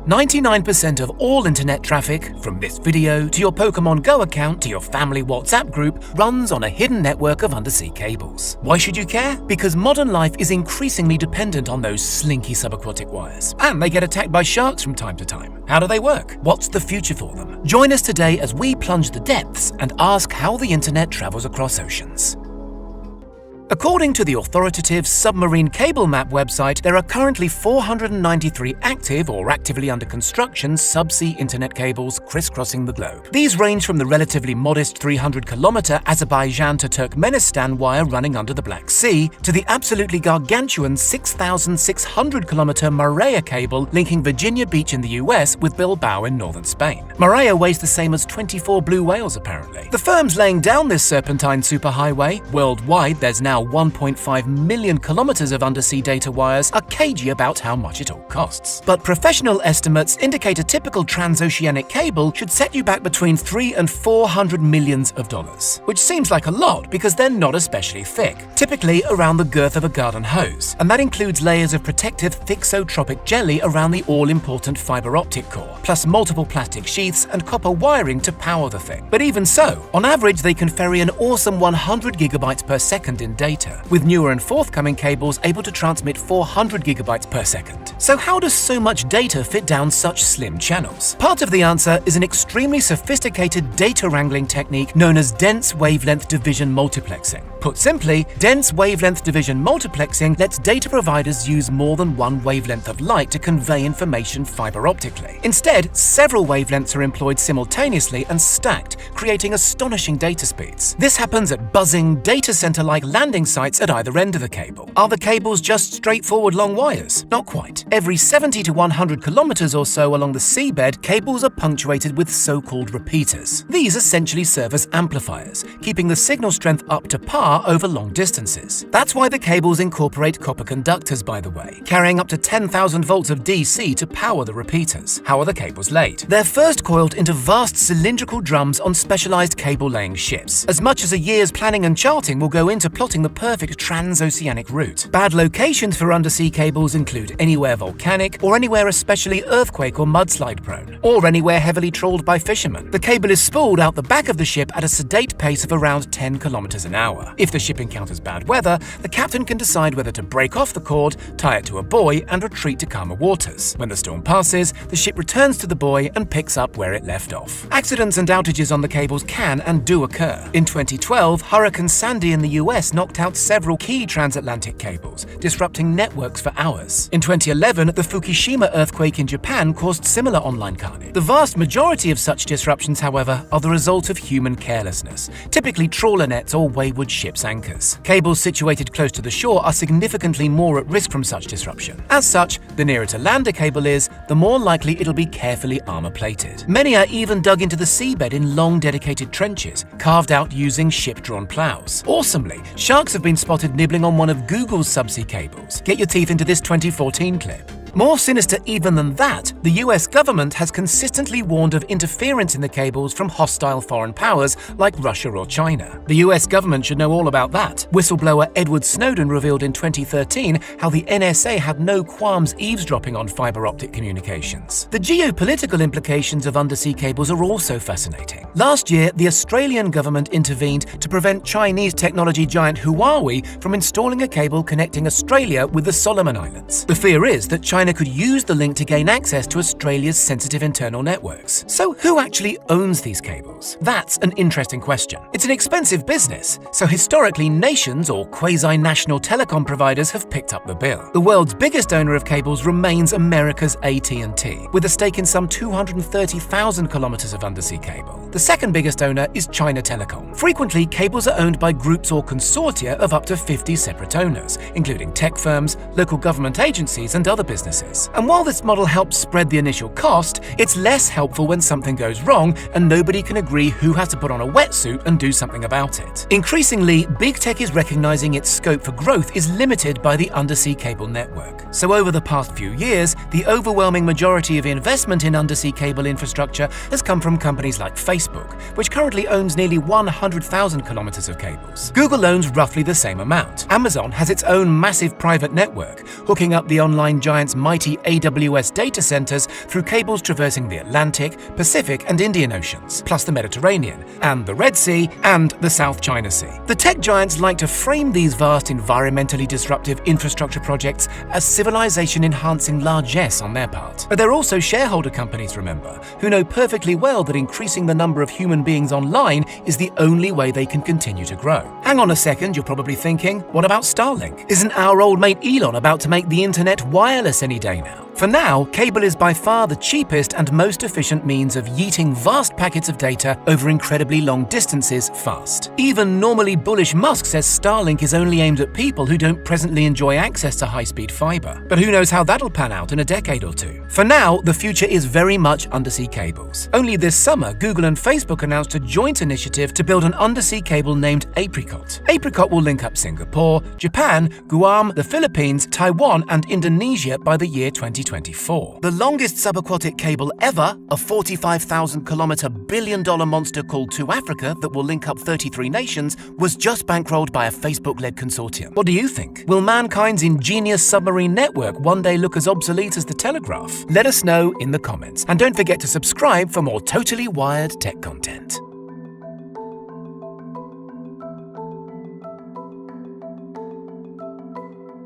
99% of all internet traffic, from this video to your Pokemon Go account to your family WhatsApp group, runs on a hidden network of undersea cables. Why should you care? Because modern life is increasingly dependent on those slinky subaquatic wires. And they get attacked by sharks from time to time. How do they work? What's the future for them? Join us today as we plunge the depths and ask how the internet travels across oceans. According to the authoritative Submarine Cable Map website, there are currently 493 active or actively under construction subsea internet cables crisscrossing the globe. These range from the relatively modest 300-kilometer Azerbaijan to Turkmenistan wire running under the Black Sea, to the absolutely gargantuan 6,600-kilometer Marea cable linking Virginia Beach in the US with Bilbao in northern Spain. Marea weighs the same as 24 blue whales, apparently. The firms laying down this serpentine superhighway, worldwide there's now 1.5 million kilometers of undersea data wires, are cagey about how much it all costs. But professional estimates indicate a typical transoceanic cable should set you back between $300 and $400 million, which seems like a lot because they're not especially thick, typically around the girth of a garden hose, and that includes layers of protective thixotropic jelly around the all-important fiber optic core, plus multiple plastic sheaths and copper wiring to power the thing. But even so, on average they can ferry an awesome 100 gigabytes per second in data, with newer and forthcoming cables able to transmit 400 gigabytes per second. So how does so much data fit down such slim channels? Part of the answer is an extremely sophisticated data wrangling technique known as dense wavelength division multiplexing. Put simply, dense wavelength division multiplexing lets data providers use more than one wavelength of light to convey information fiber optically. Instead, several wavelengths are employed simultaneously and stacked, creating astonishing data speeds. This happens at buzzing, data center-like landing sites at either end of the cable. Are the cables just straightforward long wires? Not quite. Every 70 to 100 kilometers or so along the seabed, cables are punctuated with so-called repeaters. These essentially serve as amplifiers, keeping the signal strength up to par over long distances. That's why the cables incorporate copper conductors, by the way, carrying up to 10,000 volts of DC to power the repeaters. How are the cables laid? They're first coiled into vast cylindrical drums on specialized cable-laying ships. As much as a year's planning and charting will go into plotting the perfect transoceanic route. Bad locations for undersea cables include anywhere volcanic, or anywhere especially earthquake or mudslide prone, or anywhere heavily trawled by fishermen. The cable is spooled out the back of the ship at a sedate pace of around 10 kilometers an hour. If the ship encounters bad weather, the captain can decide whether to break off the cord, tie it to a buoy, and retreat to calmer waters. When the storm passes, the ship returns to the buoy and picks up where it left off. Accidents and outages on the cables can and do occur. In 2012, Hurricane Sandy in the US knocked out several key transatlantic cables, disrupting networks for hours. In 2011, the Fukushima earthquake in Japan caused similar online carnage. The vast majority of such disruptions, however, are the result of human carelessness, typically trawler nets or wayward ship's anchors. Cables situated close to the shore are significantly more at risk from such disruption. As such, the nearer to land a cable is, the more likely it'll be carefully armor-plated. Many are even dug into the seabed in long dedicated trenches, carved out using ship-drawn plows. Awesomely, sharks have been spotted nibbling on one of Google's subsea cables. Get your teeth into this 2014 clip. More sinister even than that, the US government has consistently warned of interference in the cables from hostile foreign powers like Russia or China. The US government should know all about that. Whistleblower Edward Snowden revealed in 2013 how the NSA had no qualms eavesdropping on fiber optic communications. The geopolitical implications of undersea cables are also fascinating. Last year, the Australian government intervened to prevent Chinese technology giant Huawei from installing a cable connecting Australia with the Solomon Islands. The fear is that China could use the link to gain access to Australia's sensitive internal networks. So who actually owns these cables? That's an interesting question. It's an expensive business, so historically nations or quasi-national telecom providers have picked up the bill. The world's biggest owner of cables remains America's AT&T, with a stake in some 230,000 kilometers of undersea cable. The second biggest owner is China Telecom. Frequently, cables are owned by groups or consortia of up to 50 separate owners, including tech firms, local government agencies, and other businesses. And while this model helps spread the initial cost, it's less helpful when something goes wrong and nobody can agree who has to put on a wetsuit and do something about it. Increasingly, big tech is recognizing its scope for growth is limited by the undersea cable network. So over the past few years, the overwhelming majority of investment in undersea cable infrastructure has come from companies like Facebook, which currently owns nearly 100,000 kilometers of cables. Google owns roughly the same amount. Amazon has its own massive private network, hooking up the online giant's its mighty AWS data centers through cables traversing the Atlantic, Pacific, and Indian Oceans, plus the Mediterranean, and the Red Sea, and the South China Sea. The tech giants like to frame these vast environmentally disruptive infrastructure projects as civilization-enhancing largesse on their part. But they're also shareholder companies, remember, who know perfectly well that increasing the number of human beings online is the only way they can continue to grow. Hang on a second, you're probably thinking, what about Starlink? Isn't our old mate Elon about to make the internet wireless any day now? For now, cable is by far the cheapest and most efficient means of yeeting vast packets of data over incredibly long distances fast. Even normally bullish Musk says Starlink is only aimed at people who don't presently enjoy access to high-speed fiber. But who knows how that'll pan out in a decade or two. For now, the future is very much undersea cables. Only this summer, Google and Facebook announced a joint initiative to build an undersea cable named Apricot. Apricot will link up Singapore, Japan, Guam, the Philippines, Taiwan, and Indonesia by the year 2024. The longest subaquatic cable ever, a 45,000-kilometer billion-dollar monster called To Africa that will link up 33 nations, was just bankrolled by a Facebook-led consortium. What do you think? Will mankind's ingenious submarine network one day look as obsolete as the telegraph? Let us know in the comments. And don't forget to subscribe for more totally wired tech content.